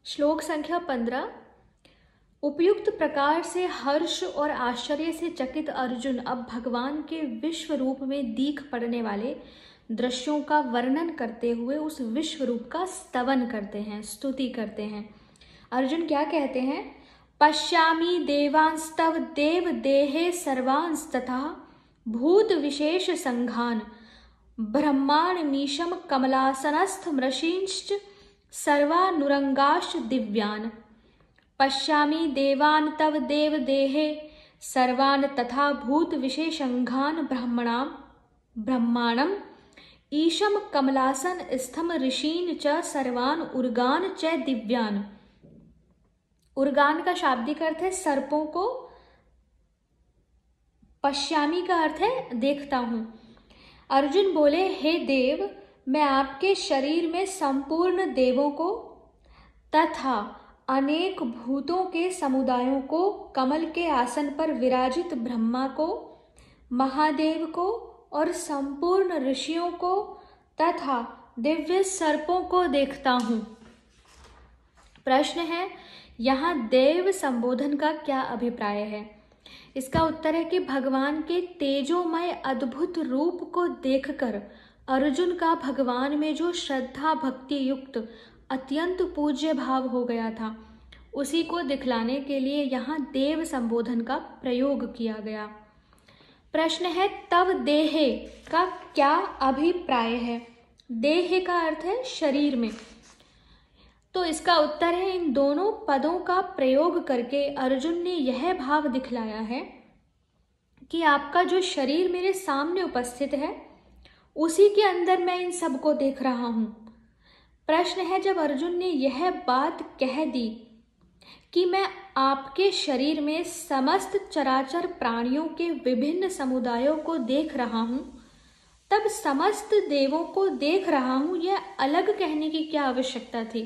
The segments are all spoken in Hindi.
श्लोक संख्या 15। उपयुक्त प्रकार से हर्ष और आश्चर्य से चकित अर्जुन अब भगवान के विश्व रूप में दीख पड़ने वाले दृश्यों का वर्णन करते हुए उस विश्व रूप का स्तवन करते हैं, स्तुति करते हैं। अर्जुन क्या कहते हैं? पश्यामि देवांस्तव देव देहे सर्वांस्तथा भूत विशेष संघान ब्रह्माण मीशम कमलासनस्थ मृषींश्च सर्वानुरंगाश्च दिव्यान। पश्यामि देवान तव देव देहे सर्वान तथा भूत विशेषंघान ब्रह्माणम ईशम कमलासन स्थम ऋषीन च सर्वान उर्गान च दिव्यान। उर्गान का शाब्दिक अर्थ है सर्पों को, पश्यामी का अर्थ है देखता हूं। अर्जुन बोले, हे देव, मैं आपके शरीर में संपूर्ण देवों को तथा अनेक भूतों के समुदायों को, कमल के आसन पर विराजित ब्रह्मा को, महादेव को और संपूर्ण ऋषियों को तथा दिव्य सर्पों को देखता हूं। प्रश्न है, यहाँ देव संबोधन का क्या अभिप्राय है? इसका उत्तर है कि भगवान के तेजोमय अद्भुत रूप को देखकर अर्जुन का भगवान में जो श्रद्धा भक्ति युक्त अत्यंत पूज्य भाव हो गया था, उसी को दिखलाने के लिए यहाँ देव संबोधन का प्रयोग किया गया। प्रश्न है, तव देहे का क्या अभिप्राय है? देह का अर्थ है शरीर में, तो इसका उत्तर है इन दोनों पदों का प्रयोग करके अर्जुन ने यह भाव दिखलाया है कि आपका जो शरीर मेरे सामने उपस्थित है, उसी के अंदर मैं इन सब को देख रहा हूं। प्रश्न है, जब अर्जुन ने यह बात कह दी कि मैं आपके शरीर में समस्त चराचर प्राणियों के विभिन्न समुदायों को देख रहा हूं, तब समस्त देवों को देख रहा हूं, यह अलग कहने की क्या आवश्यकता थी?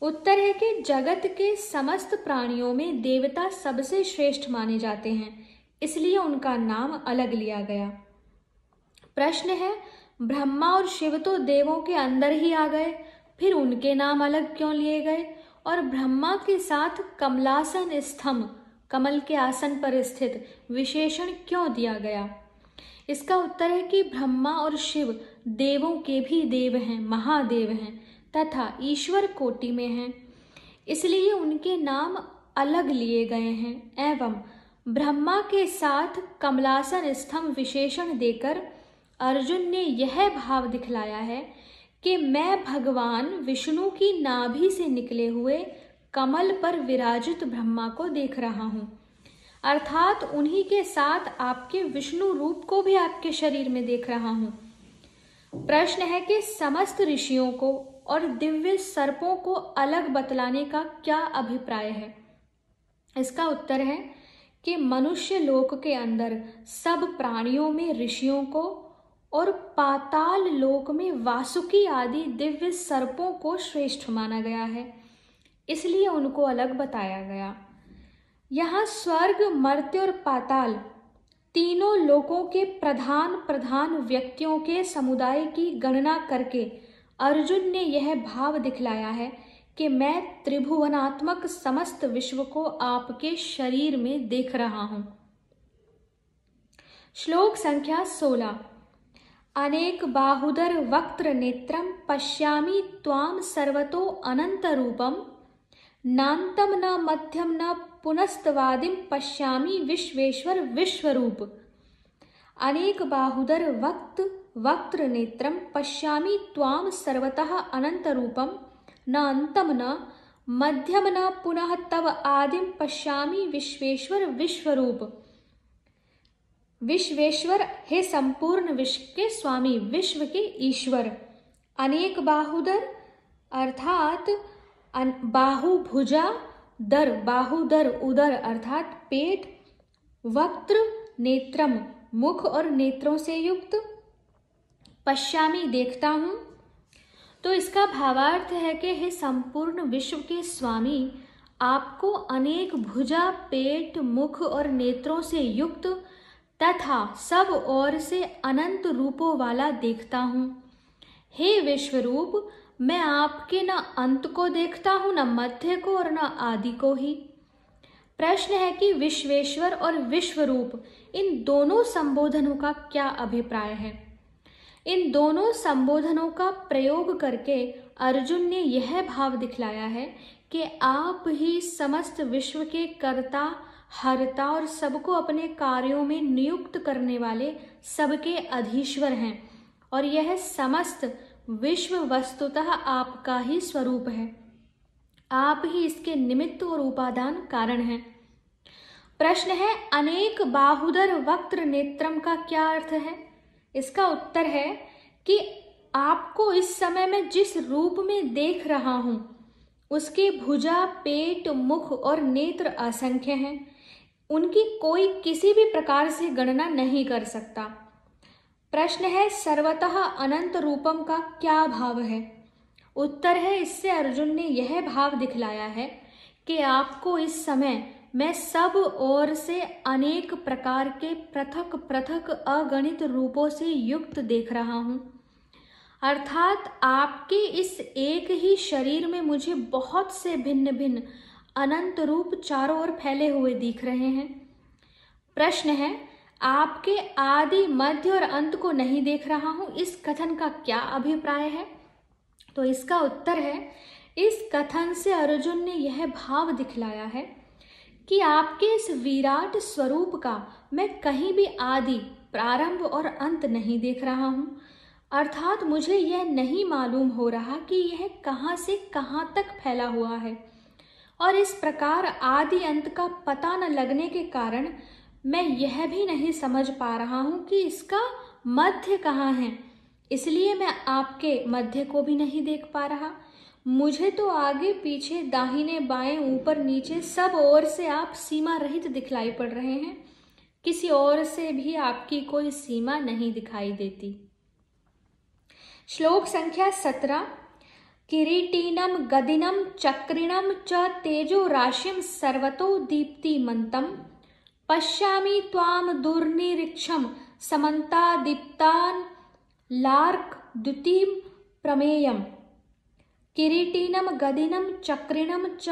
उत्तर है कि जगत के समस्त प्राणियों में देवता सबसे श्रेष्ठ माने जाते हैं, इसलिए उनका नाम अलग लिया गया। प्रश्न है, ब्रह्मा और शिव तो देवों के अंदर ही आ गए, फिर उनके नाम अलग क्यों लिए गए? और ब्रह्मा के साथ कमलासन स्थम, कमल के आसन पर स्थित विशेषण क्यों दिया गया? इसका उत्तर है कि ब्रह्मा और शिव देवों के भी देव हैं, महादेव हैं तथा ईश्वर कोटि में हैं, इसलिए उनके नाम अलग लिए गए हैं। एवं ब्रह्मा के साथ कमलासन स्थम विशेषण देकर अर्जुन ने यह भाव दिखलाया है कि मैं भगवान विष्णु की नाभि से निकले हुए कमल पर विराजित ब्रह्मा को देख रहा हूं, अर्थात उन्हीं के साथ आपके विष्णु रूप को भी आपके शरीर में देख रहा हूं। प्रश्न है कि समस्त ऋषियों को और दिव्य सर्पों को अलग बतलाने का क्या अभिप्राय है? इसका उत्तर है कि मनुष्य लोक के अंदर सब प्राणियों में ऋषियों को और पाताल लोक में वासुकी आदि दिव्य सर्पों को श्रेष्ठ माना गया है, इसलिए उनको अलग बताया गया। यहाँ स्वर्ग, मर्त्य और पाताल तीनों लोकों के प्रधान प्रधान व्यक्तियों के समुदाय की गणना करके अर्जुन ने यह भाव दिखलाया है कि मैं त्रिभुवनात्मक समस्त विश्व को आपके शरीर में देख रहा हूं। श्लोक संख्या 16। अनेक बाहुदर वक्त्र नेत्रम पश्यामि त्वाम सर्वतो अनंत रूपम नान्तम न मध्यम न पुनस्तवादिम पश्यामि विश्वेश्वर विश्वरूप। अनेक बाहुदर वक्त्र नेत्रम पश्यामि त्वाम सर्वतः अनंत रूपम न अंतम न मध्यम न पुनः तव आदिम पश्यामि विश्वेश्वर विश्वरूप। विश्वेश्वर हे संपूर्ण विश्व के स्वामी, विश्व के ईश्वर। अनेक बाहुदर अर्थात बाहु भुजा, दर बाहुदर उदर अर्थात पेट, वक्त्र नेत्रम मुख और नेत्रों से युक्त, पश्यामी देखता हूं। तो इसका भावार्थ है कि हे संपूर्ण विश्व के स्वामी, आपको अनेक भुजा, पेट, मुख और नेत्रों से युक्त तथा सब ओर से अनंत रूपों वाला देखता हूं। हे विश्वरूप, मैं आपके न अंत को देखता हूँ, न मध्य को और न आदि को ही। प्रश्न है कि विश्वेश्वर और विश्वरूप इन दोनों संबोधनों का क्या अभिप्राय है। इन दोनों संबोधनों का प्रयोग करके अर्जुन ने यह भाव दिखलाया है कि आप ही समस्त विश्व के कर्ता, हर्ता और सबको अपने कार्यों में नियुक्त करने वाले सबके अधीश्वर हैं और यह समस्त विश्व वस्तुतः आपका ही स्वरूप है। आप ही इसके निमित्त और उपादान कारण हैं। प्रश्न है अनेक बाहुदर वक्त्र नेत्रम का क्या अर्थ है। इसका उत्तर है कि आपको इस समय मैं जिस रूप में देख रहा हूं उसके भुजा, पेट, मुख और नेत्र असंख्य हैं। उनकी कोई किसी भी प्रकार से गणना नहीं कर सकता। प्रश्न है सर्वतः अनंत रूपम का क्या भाव है। उत्तर है इससे अर्जुन ने यह भाव दिखलाया है कि आपको इस समय मैं सब ओर से अनेक प्रकार के पृथक पृथक अगणित रूपों से युक्त देख रहा हूं। अर्थात आपके इस एक ही शरीर में मुझे बहुत से भिन्न भिन्न अनंत रूप चारों ओर फैले हुए दिख रहे हैं। प्रश्न है आपके आदि, मध्य और अंत को नहीं देख रहा हूं, इस कथन का क्या अभिप्राय है। तो इसका उत्तर है इस कथन से अर्जुन ने यह भाव दिखलाया है कि आपके इस विराट स्वरूप का मैं कहीं भी आदि, प्रारंभ और अंत नहीं देख रहा हूं। अर्थात मुझे यह नहीं मालूम हो रहा कि यह कहां से कहां तक फैला हुआ है और इस प्रकार आदि अंत का पता न लगने के कारण मैं यह भी नहीं समझ पा रहा हूं कि इसका मध्य कहाँ है। इसलिए मैं आपके मध्य को भी नहीं देख पा रहा। मुझे तो आगे पीछे, दाहिने बाएं, ऊपर नीचे सब ओर से आप सीमा रहित दिखलाई पड़ रहे हैं। किसी और से भी आपकी कोई सीमा नहीं दिखाई देती। श्लोक संख्या 17। किरीटिनम गदिनम चक्रिणम च तेजो राशिम सर्वतो दीप्तिमन्तम पश्यामि त्वाम दुर्निरीक्षम समन्तादीप्तान लार्क द्युतिम प्रमेयम। किरीटिनम गदिनम चक्रिणम च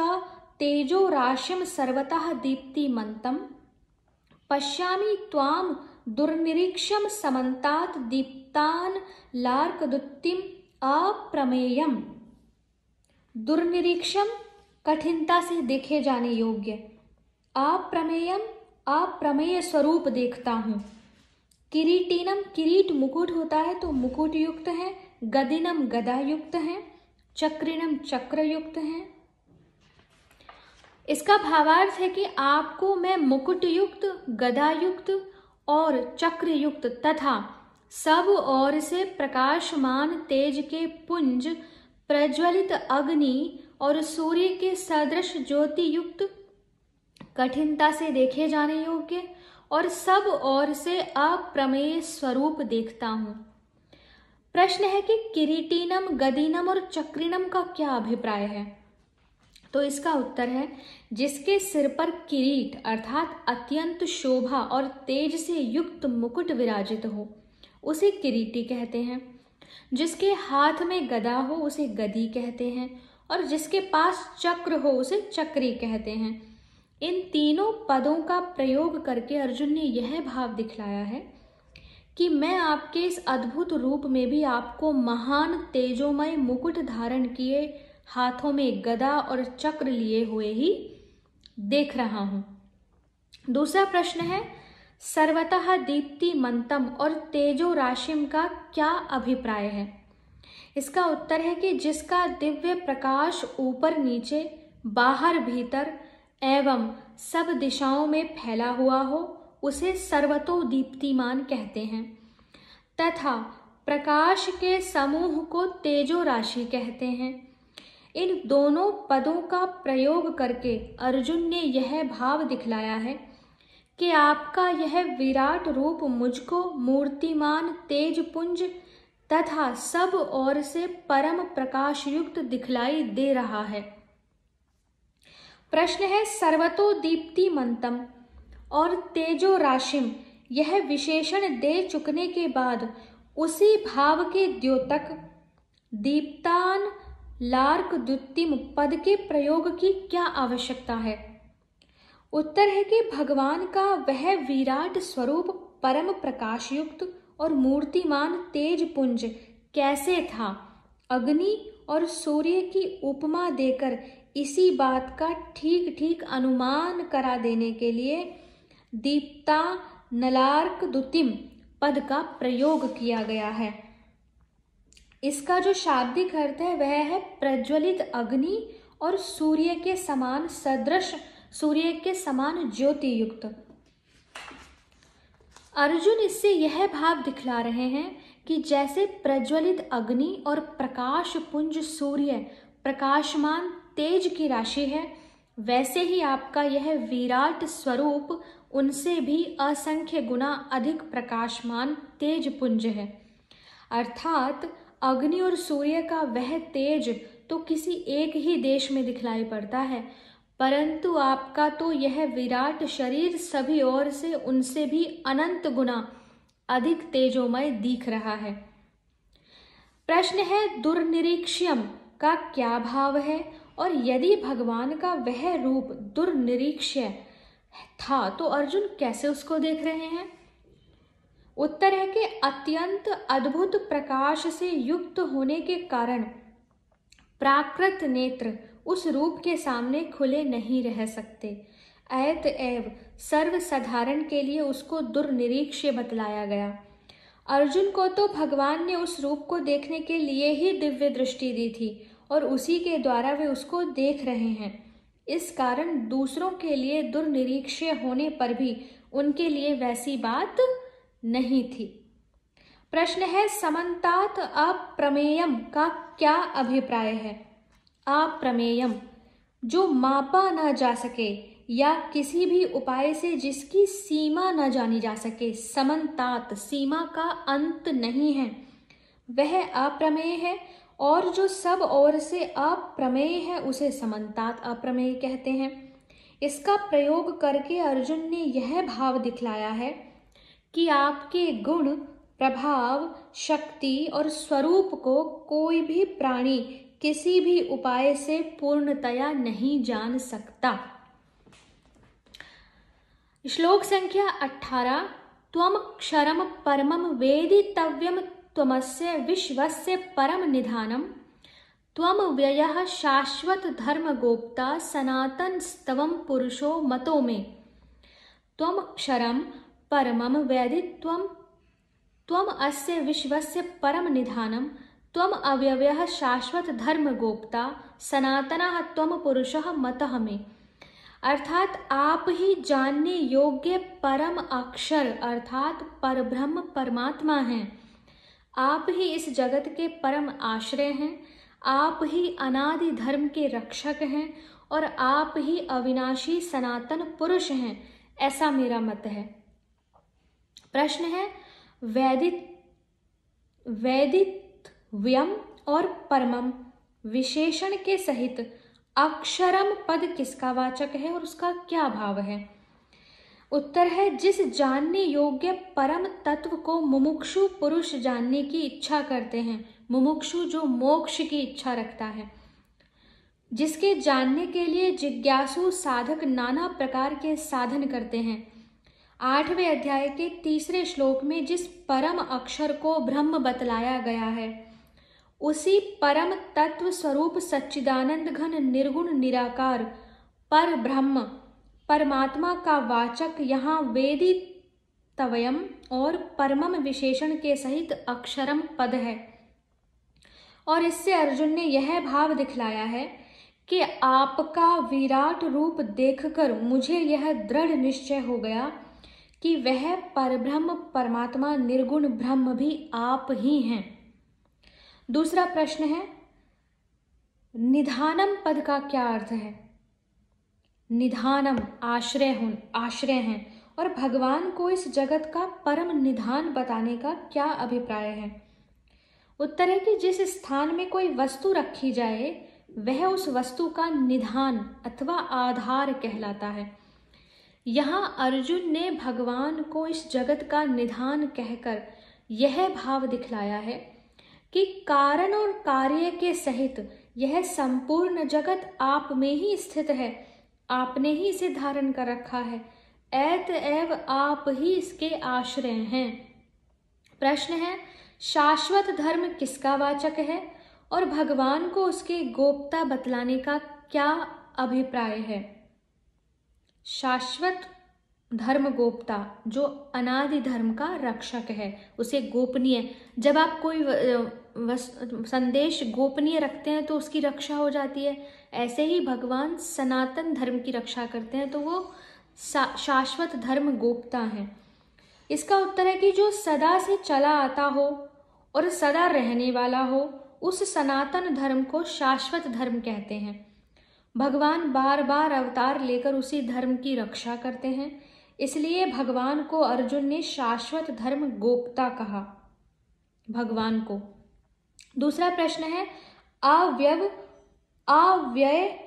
तेजो राशिम सर्वतः दीप्तिमन्तम पश्यामि त्वाम दुर्निरीक्षम समन्तात दीप्तान लार्क द्युतिम अप्रमेयम। दुर्निरीक्षम कठिनता से देखे जाने योग्य, अप्रमेयम अप्रमेय स्वरूप देखता हूँ। किरीटिनम किरीट मुकुट होता है तो मुकुट युक्त है, गदिनम गदा युक्त है, चक्रिणम चक्र युक्त है। इसका भावार्थ है कि आपको मैं मुकुट युक्त, गदा युक्त और चक्र युक्त तथा सब ओर से प्रकाशमान तेज के पुंज, प्रज्वलित अग्नि और सूर्य के सदृश ज्योति युक्त, कठिनता से देखे जाने योग्य और सब ओर से अप्रमेय स्वरूप देखता हूं। प्रश्न है कि किरीटिनम, गदिनम और चक्रिणम का क्या अभिप्राय है। तो इसका उत्तर है जिसके सिर पर किरीट अर्थात अत्यंत शोभा और तेज से युक्त मुकुट विराजित हो उसे किरीटी कहते हैं। जिसके हाथ में गदा हो उसे गदी कहते हैं और जिसके पास चक्र हो उसे चक्री कहते हैं। इन तीनों पदों का प्रयोग करके अर्जुन ने यह भाव दिखलाया है कि मैं आपके इस अद्भुत रूप में भी आपको महान तेजोमय मुकुट धारण किए, हाथों में गदा और चक्र लिए हुए ही देख रहा हूं। दूसरा प्रश्न है सर्वतः दीप्तिमन्तम और तेजो राशिम का क्या अभिप्राय है। इसका उत्तर है कि जिसका दिव्य प्रकाश ऊपर नीचे, बाहर भीतर एवं सब दिशाओं में फैला हुआ हो उसे सर्वतो दीप्तिमान कहते हैं तथा प्रकाश के समूह को तेजो राशि कहते हैं। इन दोनों पदों का प्रयोग करके अर्जुन ने यह भाव दिखलाया है कि आपका यह विराट रूप मुझको मूर्तिमान तेजपुंज तथा सब ओर से परम प्रकाश युक्त दिखलाई दे रहा है। प्रश्न है सर्वतो दीप्तिमन्तम और तेजो राशिम यह विशेषण दे चुकने के बाद उसी भाव के द्योतक दीप्तान लार्क द्युतिम पद के प्रयोग की क्या आवश्यकता है? उत्तर है कि भगवान का वह विराट स्वरूप परम प्रकाशयुक्त और मूर्तिमान तेज पुंज कैसे था, अग्नि और सूर्य की उपमा देकर इसी बात का ठीक ठीक अनुमान करा देने के लिए दीप्ता नलार्क द्युतिम पद का प्रयोग किया गया है। इसका जो शाब्दिक अर्थ है वह है प्रज्वलित अग्नि और सूर्य के समान सदृश, सूर्य के समान ज्योति युक्त। अर्जुन इससे यह भाव दिखला रहे हैं कि जैसे प्रज्वलित अग्नि और प्रकाश पुंज सूर्य प्रकाशमान तेज की राशि है, वैसे ही आपका यह विराट स्वरूप उनसे भी असंख्य गुना अधिक प्रकाशमान तेज पुंज है। अर्थात अग्नि और सूर्य का वह तेज तो किसी एक ही देश में दिखलाई पड़ता है, परंतु आपका तो यह विराट शरीर सभी ओर से उनसे भी अनंत गुना अधिक तेजोमय दिख रहा है। प्रश्न है दुर्निरीक्ष्यम का क्या भाव है, और यदि भगवान का वह रूप दुर्निरीक्ष्य था तो अर्जुन कैसे उसको देख रहे हैं? उत्तर है कि अत्यंत अद्भुत प्रकाश से युक्त होने के कारण प्राकृत नेत्र उस रूप के सामने खुले नहीं रह सकते। अतएव सर्वसाधारण के लिए उसको दुर्निरीक्ष्य बतलाया गया। अर्जुन को तो भगवान ने उस रूप को देखने के लिए ही दिव्य दृष्टि दी थी और उसी के द्वारा वे उसको देख रहे हैं। इस कारण दूसरों के लिए दुर्निरीक्ष्य होने पर भी उनके लिए वैसी बात नहीं थी। प्रश्न है समन्तात अप्रमेयम का क्या अभिप्राय है? अप्रमेयम जो मापा न जा सके या किसी भी उपाय से जिसकी सीमा न जानी जा सके। समन्तात सीमा का अंत नहीं है, वह अप्रमेय है, और जो सब ओर से अप्रमेय है उसे समन्तात अप्रमेय कहते हैं। इसका प्रयोग करके अर्जुन ने यह भाव दिखलाया है कि आपके गुण, प्रभाव, शक्ति और स्वरूप को कोई भी प्राणी किसी भी उपाय से पूर्णतया नहीं जान सकता। श्लोक संख्या 18। त्वम क्षरम परमम वेदितव्यम त्वमस्य विश्वस्य परम निधानम त्वम व्ययः शाश्वत धर्म गोप्ता सनातन स्तवम पुरुषो मतो में। त्वम क्षरम परमम वेदित्वम त्वम अस्य विश्वस्य परम निधानम त्वम अव्ययः शाश्वत धर्म गोप्ता सनातनः त्वम पुरुषः मतः में। अर्थात आप ही जानने योग्य परम अक्षर अर्थात परब्रह्म परमात्मा हैं। आप ही इस जगत के परम आश्रय हैं, आप ही अनादि धर्म के रक्षक हैं और आप ही अविनाशी सनातन पुरुष हैं, ऐसा मेरा मत है। प्रश्न है वैदितव्यम और परमम विशेषण के सहित अक्षरम पद किसका वाचक है और उसका क्या भाव है? उत्तर है जिस जानने योग्य परम तत्व को मुमुक्षु पुरुष जानने की इच्छा करते हैं। मुमुक्षु जो मोक्ष की इच्छा रखता है, जिसके जानने के लिए जिज्ञासु साधक नाना प्रकार के साधन करते हैं। 8वें अध्याय के 3 श्लोक में जिस परम अक्षर को ब्रह्म बतलाया गया है, उसी परम तत्व स्वरूप सच्चिदानंद घन निर्गुण निराकार पर ब्रह्म परमात्मा का वाचक यहाँ वेदितव्यम और परमम विशेषण के सहित अक्षरम पद है। और इससे अर्जुन ने यह भाव दिखलाया है कि आपका विराट रूप देखकर मुझे यह दृढ़ निश्चय हो गया कि वह परब्रह्म परमात्मा निर्गुण ब्रह्म भी आप ही हैं। दूसरा प्रश्न है निधानम पद का क्या अर्थ है? निधानम आश्रय हैं और भगवान को इस जगत का परम निधान बताने का क्या अभिप्राय है? उत्तर है कि जिस स्थान में कोई वस्तु रखी जाए वह उस वस्तु का निधान अथवा आधार कहलाता है। यहाँ अर्जुन ने भगवान को इस जगत का निधान कहकर यह भाव दिखलाया है कि कारण और कार्य के सहित यह संपूर्ण जगत आप में ही स्थित है, आपने ही इसे धारण कर रखा है, अतएव आप ही इसके आश्रय हैं। प्रश्न है, शाश्वत धर्म किसका वाचक है और भगवान को उसके गोप्ता बतलाने का क्या अभिप्राय है? शाश्वत धर्म गोप्ता, जो अनादि धर्म का रक्षक है, उसे गोपनीय, जब आप कोई संदेश गोपनीय रखते हैं तो उसकी रक्षा हो जाती है। ऐसे ही भगवान सनातन धर्म की रक्षा करते हैं, तो वो शाश्वत धर्म गोप्ता है। इसका उत्तर है कि जो सदा से चला आता हो और सदा रहने वाला हो, उस सनातन धर्म को शाश्वत धर्म कहते हैं। भगवान बार बार अवतार लेकर उसी धर्म की रक्षा करते हैं, इसलिए भगवान को अर्जुन ने शाश्वत धर्म गोप्ता कहा, भगवान को। दूसरा प्रश्न है, अव्यय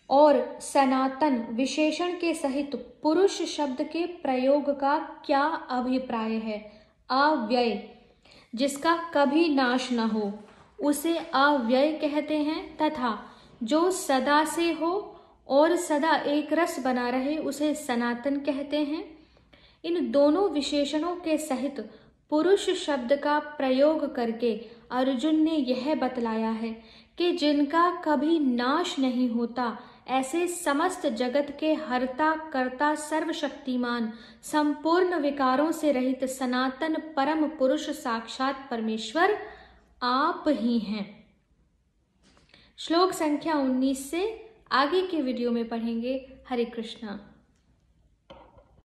और सनातन विशेषण के सहित पुरुष शब्द के प्रयोग का क्या अभिप्राय है? अव्यय, जिसका कभी नाश न हो, उसे अव्यय कहते हैं, तथा जो सदा से हो और सदा एक रस बना रहे, उसे सनातन कहते हैं। इन दोनों विशेषणों के सहित पुरुष शब्द का प्रयोग करके अर्जुन ने यह बतलाया है कि जिनका कभी नाश नहीं होता, ऐसे समस्त जगत के हर्ता कर्ता सर्वशक्तिमान संपूर्ण विकारों से रहित सनातन परम पुरुष साक्षात परमेश्वर आप ही हैं। श्लोक संख्या 19 से आगे के वीडियो में पढ़ेंगे। हरे कृष्णा।